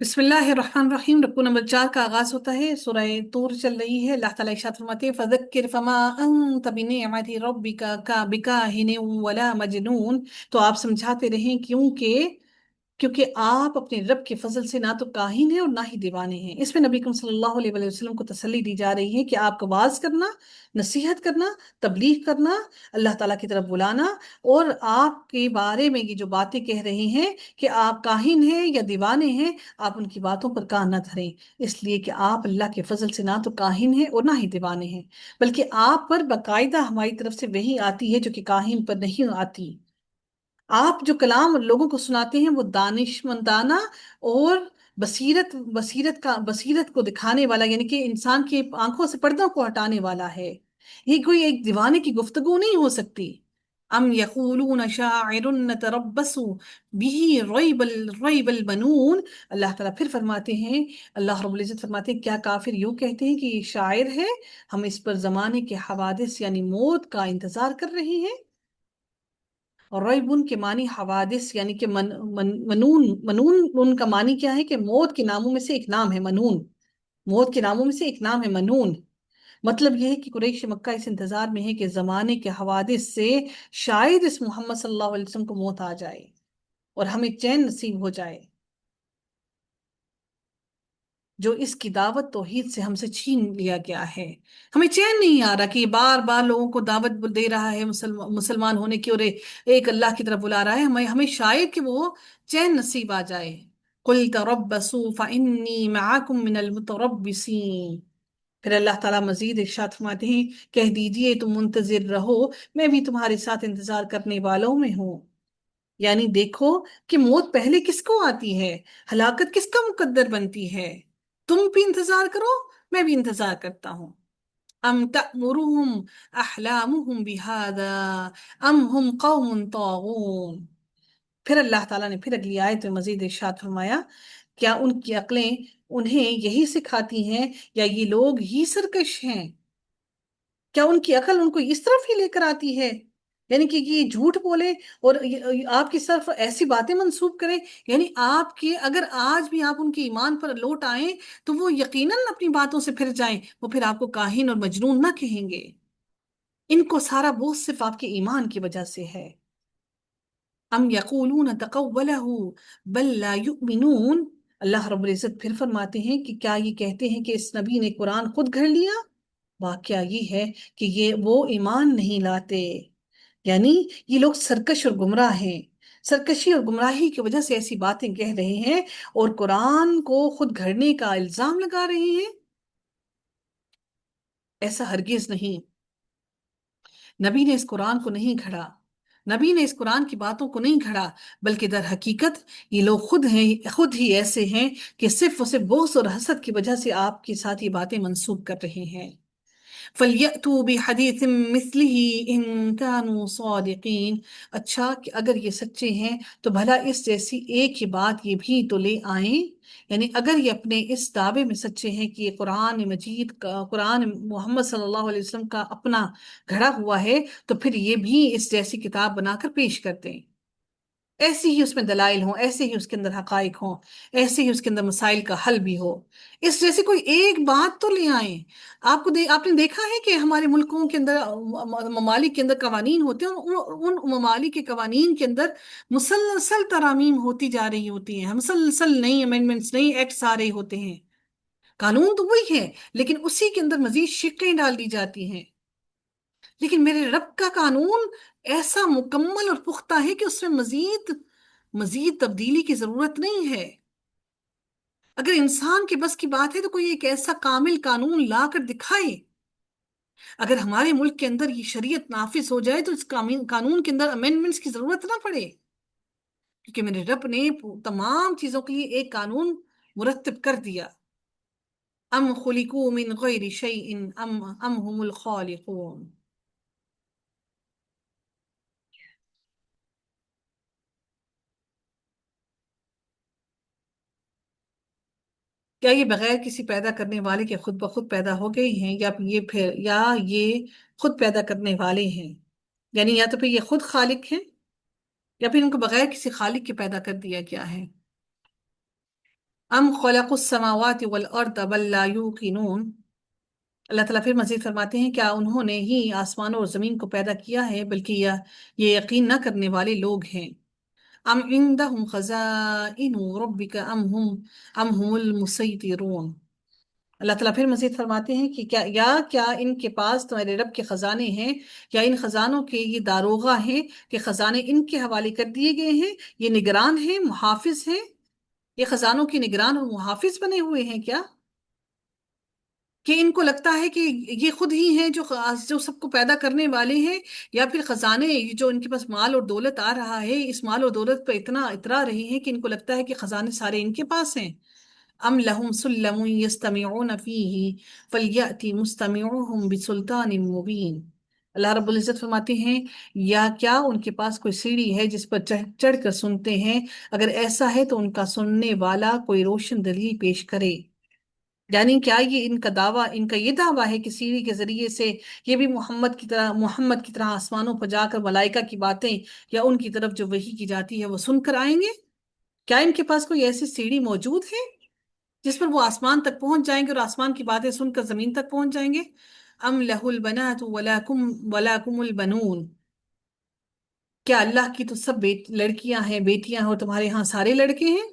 بسم اللہ الرحمن الرحیم۔ رکوع نمبر 4 کا آغاز ہوتا ہے، سورہ طور چل رہی ہے۔ اللہ تعالیٰ ارشاد فرماتے ہیں فذکر فما انت بنعمت ربک بکاہن ولا مجنون۔ تو آپ سمجھاتے رہیں کیونکہ آپ اپنے رب کے فضل سے نہ تو کاہن ہیں اور نہ ہی دیوانے ہیں۔ اس میں نبی کریم صلی اللہ علیہ وسلم کو تسلی دی جا رہی ہے کہ آپ کو واعظ کرنا، نصیحت کرنا، تبلیغ کرنا، اللہ تعالیٰ کی طرف بلانا، اور آپ کے بارے میں یہ جو باتیں کہہ رہے ہیں کہ آپ کاہن ہیں یا دیوانے ہیں، آپ ان کی باتوں پر کان نہ دھریں، اس لیے کہ آپ اللہ کے فضل سے نہ تو کاہن ہیں اور نہ ہی دیوانے ہیں، بلکہ آپ پر باقاعدہ ہماری طرف سے وحی آتی ہے جو کہ کاہن پر نہیں آتی۔ آپ جو کلام لوگوں کو سناتے ہیں وہ دانش مندانہ اور بصیرت کو دکھانے والا، یعنی کہ انسان کی آنکھوں سے پردوں کو ہٹانے والا ہے۔ یہ کوئی ایک دیوانے کی گفتگو نہیں ہو سکتی۔ ام یقولون شاعر نتربص به ریب المنون۔ اللہ تعالیٰ پھر فرماتے ہیں، اللہ رب العزت فرماتے ہیں، کیا کافر یوں کہتے ہیں کہ یہ شاعر ہے، ہم اس پر زمانے کے حوادث یعنی موت کا انتظار کر رہے ہیں۔ اور ریبن کے معنی حوادث یعنی کہ منون ان کا معنی کیا ہے کہ موت کے ناموں میں سے ایک نام ہے منون۔ موت کے ناموں میں سے ایک نام ہے منون۔ مطلب یہ ہے کہ قریش مکہ اس انتظار میں ہے کہ زمانے کے حوادث سے شاید اس محمد صلی اللہ علیہ وسلم کو موت آ جائے اور ہمیں چین نصیب ہو جائے، جو اس کی دعوت توحید سے ہم سے چھین لیا گیا ہے۔ ہمیں چین نہیں آ رہا کہ یہ بار بار لوگوں کو دعوت دے رہا ہے مسلمان ہونے کی، اور ایک اللہ کی طرف بلا رہا ہے، ہمیں شاید کہ وہ چین نصیب آ جائے۔ قُلْ تَرَبَّصُوا فَإِنِّي مَعَكُمْ مِنَ الْمُتَرَبِّصِينَ۔ پھر اللہ تعالیٰ مزید ارشاد فرماتے ہیں، کہہ دیجئے تم منتظر رہو، میں بھی تمہارے ساتھ انتظار کرنے والوں میں ہوں۔ یعنی دیکھو کہ موت پہلے کس کو آتی ہے، ہلاکت کس کا مقدر بنتی ہے۔ تم بھی انتظار کرو، میں بھی انتظار کرتا ہوں۔ ام تأمرهم احلامهم بهذا ام هم قوم طاغون۔ پھر اللہ تعالیٰ نے پھر اگلی آیت میں مزید ارشاد فرمایا، کیا ان کی عقلیں انہیں یہی سکھاتی ہیں یا یہ لوگ ہی سرکش ہیں؟ کیا ان کی عقل ان کو اس طرف ہی لے کر آتی ہے، یعنی کہ یہ جھوٹ بولے اور آپ کی طرف ایسی باتیں منسوب کریں؟ یعنی آپ کے اگر آج بھی آپ ان کے ایمان پر لوٹ آئیں تو وہ یقیناً اپنی باتوں سے پھر جائیں، وہ پھر آپ کو کاہن اور مجنون نہ کہیں گے۔ ان کو سارا بوجھ صرف آپ کے ایمان کی وجہ سے ہے۔ ام یقولون تقولہ بل لا یؤمنون۔ اللہ رب العزت پھر فرماتے ہیں کہ کیا یہ کہتے ہیں کہ اس نبی نے قرآن خود گھڑ لیا؟ واقعہ یہ ہے کہ وہ ایمان نہیں لاتے، یعنی یہ لوگ سرکش اور گمراہ ہیں، سرکشی اور گمراہی کی وجہ سے ایسی باتیں کہہ رہے ہیں اور قرآن کو خود گھڑنے کا الزام لگا رہے ہیں۔ ایسا ہرگز نہیں، نبی نے اس قرآن کو نہیں گھڑا، نبی نے اس قرآن کی باتوں کو نہیں گھڑا، بلکہ در حقیقت یہ لوگ خود ہی ایسے ہیں کہ صرف اور صرف بغض اور حسد کی وجہ سے آپ کے ساتھ یہ باتیں منسوب کر رہے ہیں۔ فَلْيَأْتُوا بِحَدِيثٍ مِثْلِهِ إِن كَانُوا صَادِقِينَ۔ اچھا کہ اگر یہ سچے ہیں تو بھلا اس جیسی ایک ہی بات یہ بھی تو لے آئیں، یعنی اگر یہ اپنے اس دعوے میں سچے ہیں کہ یہ قرآن مجید کا، قرآن محمد صلی اللہ علیہ وسلم کا اپنا گھڑا ہوا ہے، تو پھر یہ بھی اس جیسی کتاب بنا کر پیش کرتے ہیں، ایسی ہی اس میں دلائل ہوں، ایسے ہی اس کے اندر حقائق ہوں، ایسے ہی اس کے اندر مسائل کا حل بھی ہو، اس جیسے کوئی ایک بات تو لے آئیں۔ آپ نے دیکھا ہے کہ ہمارے ملکوں کے اندر، ممالک کے اندر قوانین ہوتے ہیں، ان ممالک کے قوانین کے اندر مسلسل ترامیم ہوتی جا رہی ہوتی ہیں، مسلسل نئی امینڈمنٹس، نئی ایکٹس آ رہے ہوتے ہیں۔ قانون تو وہی ہے لیکن اسی کے اندر مزید شقیں ڈال دی جاتی ہیں۔ لیکن میرے رب کا قانون ایسا مکمل اور پختہ ہے کہ اس میں مزید تبدیلی کی ضرورت نہیں ہے۔ اگر انسان کے بس کی بات ہے تو کوئی ایک ایسا کامل قانون لا کر دکھائے۔ اگر ہمارے ملک کے اندر یہ شریعت نافذ ہو جائے تو اس قانون کے اندر امینڈمنٹس کی ضرورت نہ پڑے، کیونکہ میرے رب نے تمام چیزوں کے لیے ایک قانون مرتب کر دیا۔ ام خلقوا من غیر شیء ام هم الخالقون۔ کیا یہ بغیر کسی پیدا کرنے والے کے خود بخود پیدا ہو گئے ہیں، یا یہ خود پیدا کرنے والے ہیں؟ یعنی یا تو پھر یہ خود خالق ہیں یا پھر ان کو بغیر کسی خالق کے پیدا کر دیا گیا ہے۔ ام خلق السماوات والارض بل لا یوقنون۔ اللہ تعالیٰ پھر مزید فرماتے ہیں کیا انہوں نے ہی آسمانوں اور زمین کو پیدا کیا ہے بلکہ یہ یقین نہ کرنے والے لوگ ہیں۔ ام عندهم خزائن ربک ام هم المسیطرون۔ اللہ تعالیٰ پھر مزید فرماتے ہیں کہ کیا ان کے پاس تمہارے رب کے خزانے ہیں، یا ان خزانوں کے یہ داروغہ ہیں کہ خزانے ان کے حوالے کر دیے گئے ہیں، یہ نگران ہیں، محافظ ہیں، یہ خزانوں کے نگران اور محافظ بنے ہوئے ہیں کیا؟ کہ ان کو لگتا ہے کہ یہ خود ہی ہیں جو سب کو پیدا کرنے والے ہیں، یا پھر خزانے جو ان کے پاس مال اور دولت آ رہا ہے، اس مال اور دولت پہ اتنا اترا رہے ہیں کہ ان کو لگتا ہے کہ خزانے سارے ان کے پاس ہیں۔ ام لہم سلم یستمعون فیہ فلیأتی مستمعوہم بسلطان مبین۔ اللہ رب العزت فرماتے ہیں یا کیا ان کے پاس کوئی سیڑھی ہے جس پر چڑھ چڑھ کر سنتے ہیں؟ اگر ایسا ہے تو ان کا سننے والا کوئی روشن دلیل پیش کرے۔ یعنی کیا یہ ان کا دعویٰ، ان کا یہ دعویٰ ہے کہ سیڑھی کے ذریعے سے یہ بھی محمد کی طرح آسمانوں پر جا کر ملائکہ کی باتیں یا ان کی طرف جو وحی کی جاتی ہے وہ سن کر آئیں گے؟ کیا ان کے پاس کوئی ایسی سیڑھی موجود ہے جس پر وہ آسمان تک پہنچ جائیں گے اور آسمان کی باتیں سن کر زمین تک پہنچ جائیں گے؟ ام لہ البنات ولکم البنون۔ کیا اللہ کی تو سب لڑکیاں ہیں، بیٹیاں ہیں، اور تمہارے ہاں سارے لڑکے ہیں؟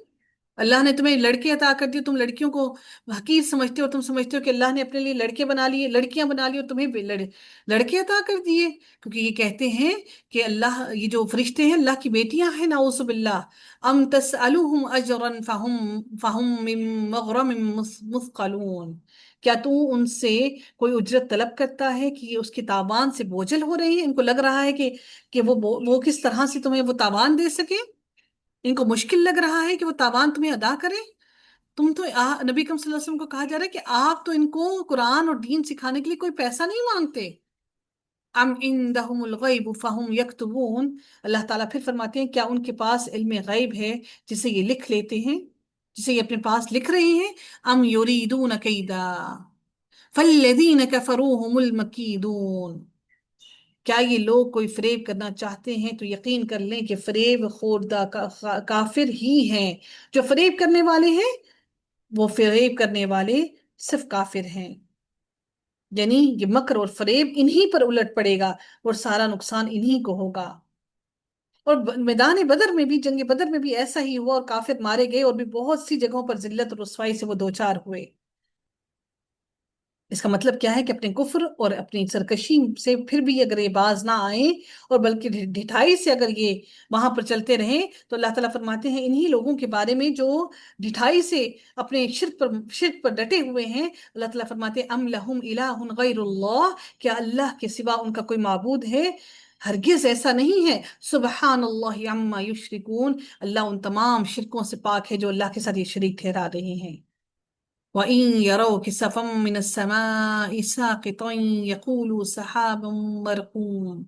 اللہ نے تمہیں لڑکے عطا کر دیے، تم لڑکیوں کو حقیر سمجھتے ہو، تم سمجھتے ہو کہ اللہ نے اپنے لیے لڑکے بنا لیے، لڑکیاں بنا لی اور تمہیں بھی لڑکے عطا کر دیے، کیونکہ یہ کہتے ہیں کہ اللہ، یہ جو فرشتے ہیں اللہ کی بیٹیاں ہیں، نعوذ باللہ۔ ام تسألوہم اجرا فہم من مغرم مثقلون۔ کیا تو ان سے کوئی اجرت طلب کرتا ہے کہ یہ اس کے تاوان سے بوجھل ہو رہے ہیں؟ ان کو لگ رہا ہے کہ وہ کس طرح سے تمہیں وہ تاوان دے سکے؟ ان کو مشکل لگ رہا ہے کہ وہ تاوان تمہیں ادا کرے؟ تم تو نبی کریم صلی اللہ علیہ وسلم کو کہا جا رہا ہے کہ آپ تو ان کو قرآن اور دین سکھانے کے لیے کوئی پیسہ نہیں مانگتے۔ ام عندهم الغیب فہم یکتبون۔ اللہ تعالیٰ پھر فرماتے ہیں کیا ان کے پاس علم غیب ہے جسے یہ لکھ لیتے ہیں، جسے یہ اپنے پاس لکھ رہے ہیں؟ ام یریدون کیدا فالذین کفروا هم المکیدون۔ کیا یہ لوگ کوئی فریب کرنا چاہتے ہیں تو یقین کر لیں کہ فریب خوردہ کافر ہی ہیں۔ جو فریب کرنے والے ہیں وہ فریب کرنے والے صرف کافر ہیں، یعنی یہ مکر اور فریب انہی پر الٹ پڑے گا اور سارا نقصان انہی کو ہوگا۔ اور میدان بدر میں بھی، جنگ بدر میں بھی ایسا ہی ہوا، اور کافر مارے گئے، اور بھی بہت سی جگہوں پر ذلت اور رسوائی سے وہ دوچار ہوئے۔ اس کا مطلب کیا ہے کہ اپنے کفر اور اپنی سرکشی سے پھر بھی اگر یہ باز نہ آئیں، اور بلکہ ڈھٹائی سے اگر یہ وہاں پر چلتے رہیں، تو اللہ تعالیٰ فرماتے ہیں انہی لوگوں کے بارے میں جو ڈھٹائی سے اپنے شرک پر ڈٹے ہوئے ہیں، اللہ تعالیٰ فرماتے ہیں ام لہم الہ غیر اللہ۔ کیا اللہ کے سوا ان کا کوئی معبود ہے؟ ہرگز ایسا نہیں ہے۔ سبحان اللہ عما یشرکون۔ اللہ ان تمام شرکوں سے پاک ہے جو اللہ کے ساتھ یہ شریک ٹھہرا رہے ہیں۔ وَإِن يَرَوْا كِسَفًا مِّنَ السَّمَاءِ سَاقِطًا يَقُولُوا سَحَابٌ مَّرْكُومٌ۔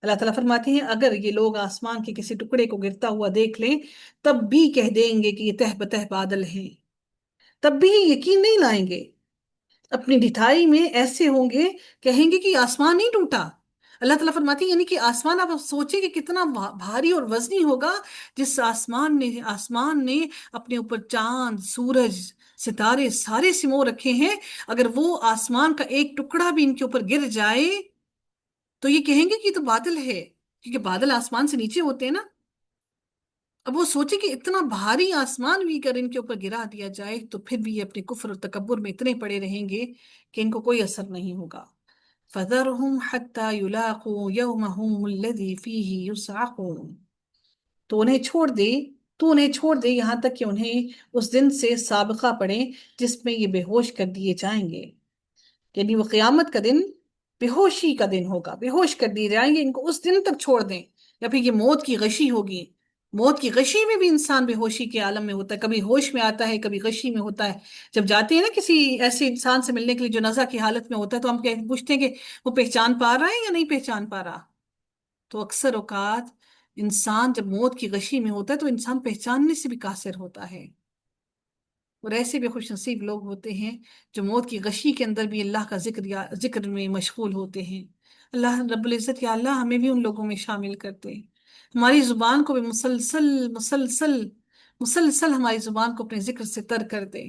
اللہ تعالیٰ فرماتے ہیں اگر یہ لوگ آسمان کے کسی ٹکڑے کو گرتا ہوا دیکھ لیں تب بھی کہہ دیں گے کہ یہ تہ بتہ بادل ہیں، تب بھی یقین نہیں لائیں گے، اپنی ڈھٹائی میں ایسے ہوں گے، کہیں گے کہ آسمان نہیں ٹوٹا۔ اللہ تعالیٰ فرماتی ہے یعنی کہ آسمان، آپ سوچیں کہ کتنا بھاری اور وزنی ہوگا، جس آسمان نے اپنے اوپر چاند، سورج، ستارے سارے سمو رکھے ہیں، اگر وہ آسمان کا ایک ٹکڑا بھی ان کے اوپر گر جائے تو یہ کہیں گے کہ یہ تو بادل ہے، کیونکہ بادل آسمان سے نیچے ہوتے ہیں نا۔ اب وہ سوچے کہ اتنا بھاری آسمان بھی اگر ان کے اوپر گرا دیا جائے تو پھر بھی یہ اپنے کفر اور تکبر میں اتنے پڑے رہیں گے کہ ان کو کوئی اثر نہیں ہوگا۔ فَذَرْهُمْ حَتَّى يُلَاقُوا يَوْمَهُمُ الَّذِي فِيهِ يُصْعَقُونَ۔ تو انہیں چھوڑ دے یہاں تک کہ انہیں اس دن سے سابقہ پڑے جس میں یہ بے ہوش کر دیے جائیں گے، یعنی وہ قیامت کا دن بے ہوشی کا دن ہوگا، بے ہوش کر دیے جائیں گے، ان کو اس دن تک چھوڑ دیں۔ یا پھر یہ موت کی غشی ہوگی، موت کی غشی میں بھی انسان بے ہوشی کے عالم میں ہوتا ہے، کبھی ہوش میں آتا ہے، کبھی غشی میں ہوتا ہے۔ جب جاتے ہیں نا کسی ایسے انسان سے ملنے کے لیے جو نزع کی حالت میں ہوتا ہے، تو ہم پوچھتے ہیں کہ وہ پہچان پا رہا ہے یا نہیں پہچان پا رہا؟ تو اکثر اوقات انسان جب موت کی غشی میں ہوتا ہے تو انسان پہچاننے سے بھی قاصر ہوتا ہے، اور ایسے بھی خوش نصیب لوگ ہوتے ہیں جو موت کی غشی کے اندر بھی اللہ کا ذکر میں مشغول ہوتے ہیں۔ اللہ رب العزت، یا اللہ ہمیں بھی ان لوگوں میں شامل کرتے، ہماری زبان کو بھی مسلسل مسلسل مسلسل ہماری زبان کو اپنے ذکر سے تر کر دے.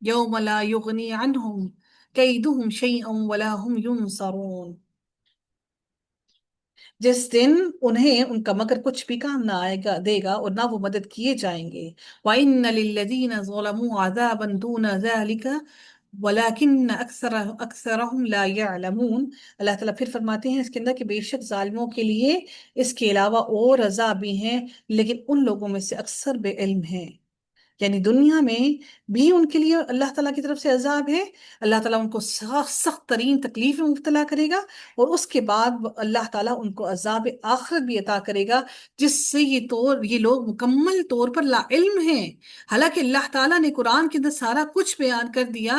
یوم لا یغنی عنہم کیدہم شیئا ولا ہم ینصرون. جس دن انہیں ان کا مگر کچھ بھی کام نہ آئے گا دے گا اور نہ وہ مدد کیے جائیں گے. وَإِنَّ لِلَّذِينَ ظَلَمُوا عَذَابًا دُونَ ذَلِكَ وَلَكِنَّ أَكْثَرَهُمْ لَا يَعْلَمُونَ. اللہ تعالیٰ پھر فرماتے ہیں اس کے اندر کہ بے شک ظالموں کے لیے اس کے علاوہ اور عذاب بھی ہیں، لیکن ان لوگوں میں سے اکثر بے علم ہیں. یعنی دنیا میں بھی ان کے لیے اللہ تعالیٰ کی طرف سے عذاب ہے. اللہ تعالیٰ ان کو سخت سخت ترین تکلیف میں مبتلا کرے گا، اور اس کے بعد اللہ تعالیٰ ان کو عذاب آخرت بھی عطا کرے گا، جس سے یہ لوگ مکمل طور پر لا علم ہیں. حالانکہ اللہ تعالیٰ نے قرآن کے اندر سارا کچھ بیان کر دیا،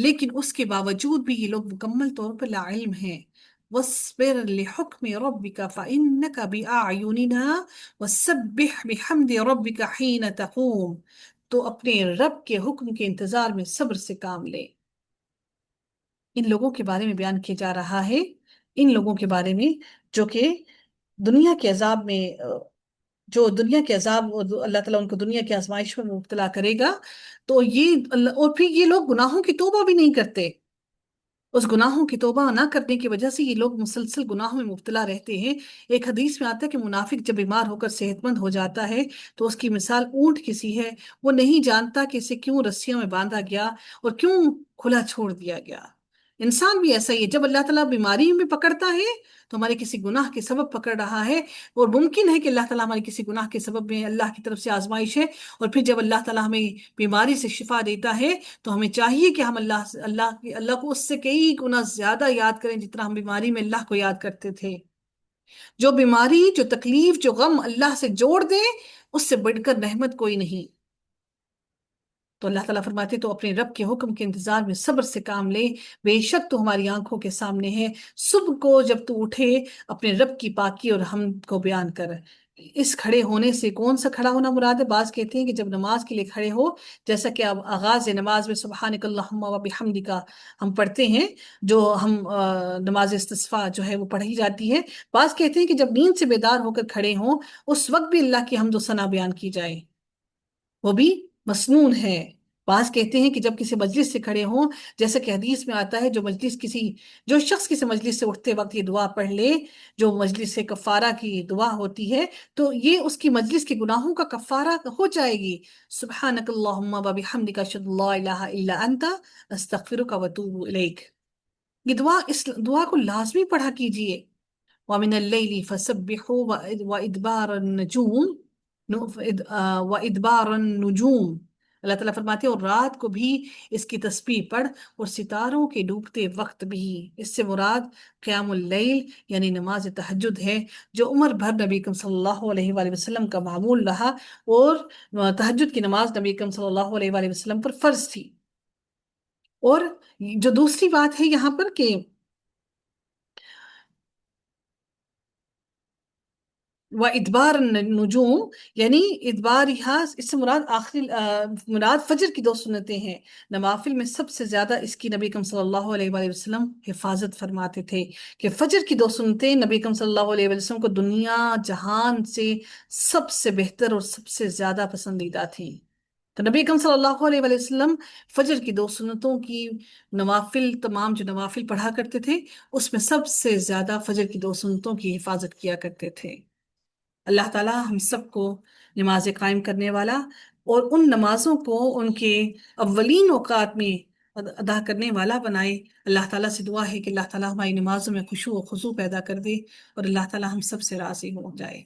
لیکن اس کے باوجود بھی یہ لوگ مکمل طور پر لا علم ہیں. وَاصْبِرْ لِحُكْمِ رَبِّكَ فَإِنَّكَ بِأَعْيُنِنَا وَسَبِّحْ بِحَمْدِ رَبِّكَ حِينَ تَقُومُ. تو اپنے رب کے حکم کے انتظار میں صبر سے کام لے. ان لوگوں کے بارے میں بیان کیا جا رہا ہے، ان لوگوں کے بارے میں جو کہ دنیا کے عذاب میں جو دنیا کے عذاب، اللہ تعالیٰ ان کو دنیا کی آزمائش میں مبتلا کرے گا. تو اور پھر یہ لوگ گناہوں کی توبہ بھی نہیں کرتے. اس گناہوں کی توبہ نہ کرنے کی وجہ سے یہ لوگ مسلسل گناہوں میں مبتلا رہتے ہیں. ایک حدیث میں آتا ہے کہ منافق جب بیمار ہو کر صحت مند ہو جاتا ہے تو اس کی مثال اونٹ کی سی ہے. وہ نہیں جانتا کہ اسے کیوں رسیوں میں باندھا گیا اور کیوں کھلا چھوڑ دیا گیا. انسان بھی ایسا ہی ہے، جب اللہ تعالیٰ بیماری میں پکڑتا ہے تو ہمارے کسی گناہ کے سبب پکڑ رہا ہے. اور ممکن ہے کہ اللہ تعالیٰ ہمارے کسی گناہ کے سبب میں اللہ کی طرف سے آزمائش ہے، اور پھر جب اللہ تعالیٰ ہمیں بیماری سے شفا دیتا ہے تو ہمیں چاہیے کہ ہم اللہ کو اس سے کئی گنا زیادہ یاد کریں جتنا ہم بیماری میں اللہ کو یاد کرتے تھے. جو بیماری، جو تکلیف، جو غم اللہ سے جوڑ دے، اس سے بڑھ کر رحمت کوئی نہیں. تو اللہ تعالیٰ فرماتے تو اپنے رب کے حکم کے انتظار میں صبر سے کام لے، بے شک تو ہماری آنکھوں کے سامنے ہے. صبح کو جب تو اٹھے اپنے رب کی پاکی اور حمد کو بیان کر. اس کھڑے ہونے سے کون سا کھڑا ہونا مراد ہے؟ بعض کہتے ہیں کہ جب نماز کے لیے کھڑے ہو، جیسا کہ اب آغاز نماز میں سبحانک اللہم و بحمدک ہم پڑھتے ہیں، جو ہم نماز استسقاء جو ہے وہ پڑھی جاتی ہے. بعض کہتے ہیں کہ جب نیند سے بیدار ہو کر کھڑے ہوں اس وقت بھی اللہ کی حمد و ثنا بیان کی جائے، وہ بھی مسنون ہے. بعض کہتے ہیں کہ جب کسی مجلس سے کھڑے ہوں، جیسا کہ حدیث میں آتا ہے جو شخص کسی مجلس سے اٹھتے وقت یہ دعا پڑھ لے، جو مجلس سے کفارہ کی دعا ہوتی ہے، تو یہ اس کی مجلس کے گناہوں کا کفارہ ہو جائے گی. سبحانک اللہم و بحمدک اشہد ان لا الہ الا انت استغفرک و اتوب الیک. یہ دعا، اس دعا کو لازمی پڑھا کیجئے. وَمِنَ اللَّيْلِ فَسَبِّحُوا وَإِدْبَارَ النُّجُومِ وَإِدْبَارَ النُّجُومِ. اللہ تعالیٰ فرماتے ہیں اور رات کو بھی اس کی تسبیح پڑھ اور ستاروں کے ڈوبتے وقت بھی. اس سے مراد قیام اللیل یعنی نماز تہجد ہے، جو عمر بھر نبی اکرم صلی اللہ علیہ وآلہ وسلم کا معمول رہا، اور تہجد کی نماز نبی اکرم صلی اللہ علیہ وآلہ وسلم پر فرض تھی. اور جو دوسری بات ہے یہاں پر کہ ادبار النجوم، یعنی ادبار یہاں اس سے مراد فجر کی 2 سنتیں ہیں. نوافل میں سب سے زیادہ اس کی نبی اکرم صلی اللہ علیہ وآلہ وسلم حفاظت فرماتے تھے، کہ فجر کی 2 سنتیں نبی اکرم صلی اللہ علیہ وآلہ وسلم کو دنیا جہان سے سب سے بہتر اور سب سے زیادہ پسندیدہ تھیں. تو نبی اکرم صلی اللہ علیہ وآلہ وسلم فجر کی 2 سنتوں کی نوافل، تمام جو نوافل پڑھا کرتے تھے اس میں سب سے زیادہ فجر کی 2 سنتوں کی حفاظت کیا کرتے تھے. اللہ تعالیٰ ہم سب کو نماز قائم کرنے والا اور ان نمازوں کو ان کے اولین اوقات میں ادا کرنے والا بنائے. اللہ تعالیٰ سے دعا ہے کہ اللہ تعالیٰ ہماری نمازوں میں خشوع و خضوع پیدا کر دے اور اللہ تعالیٰ ہم سب سے راضی ہو جائے.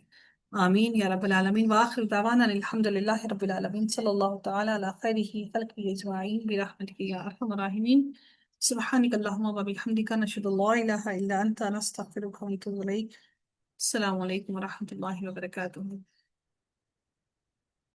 آمین یا رب العالمین. وآخر دعوانا الحمد للہ رب العالمین. صلی اللہ تعالی علی خیرہ خلقہ اجمعین برحمتک یا ارحم الراحمین. سبحانک اللہم و بحمدک نشہد ان لا الہ الا انت نستغفرک ونتوب الیک. السلام علیکم ورحمۃ اللہ وبرکاتہ.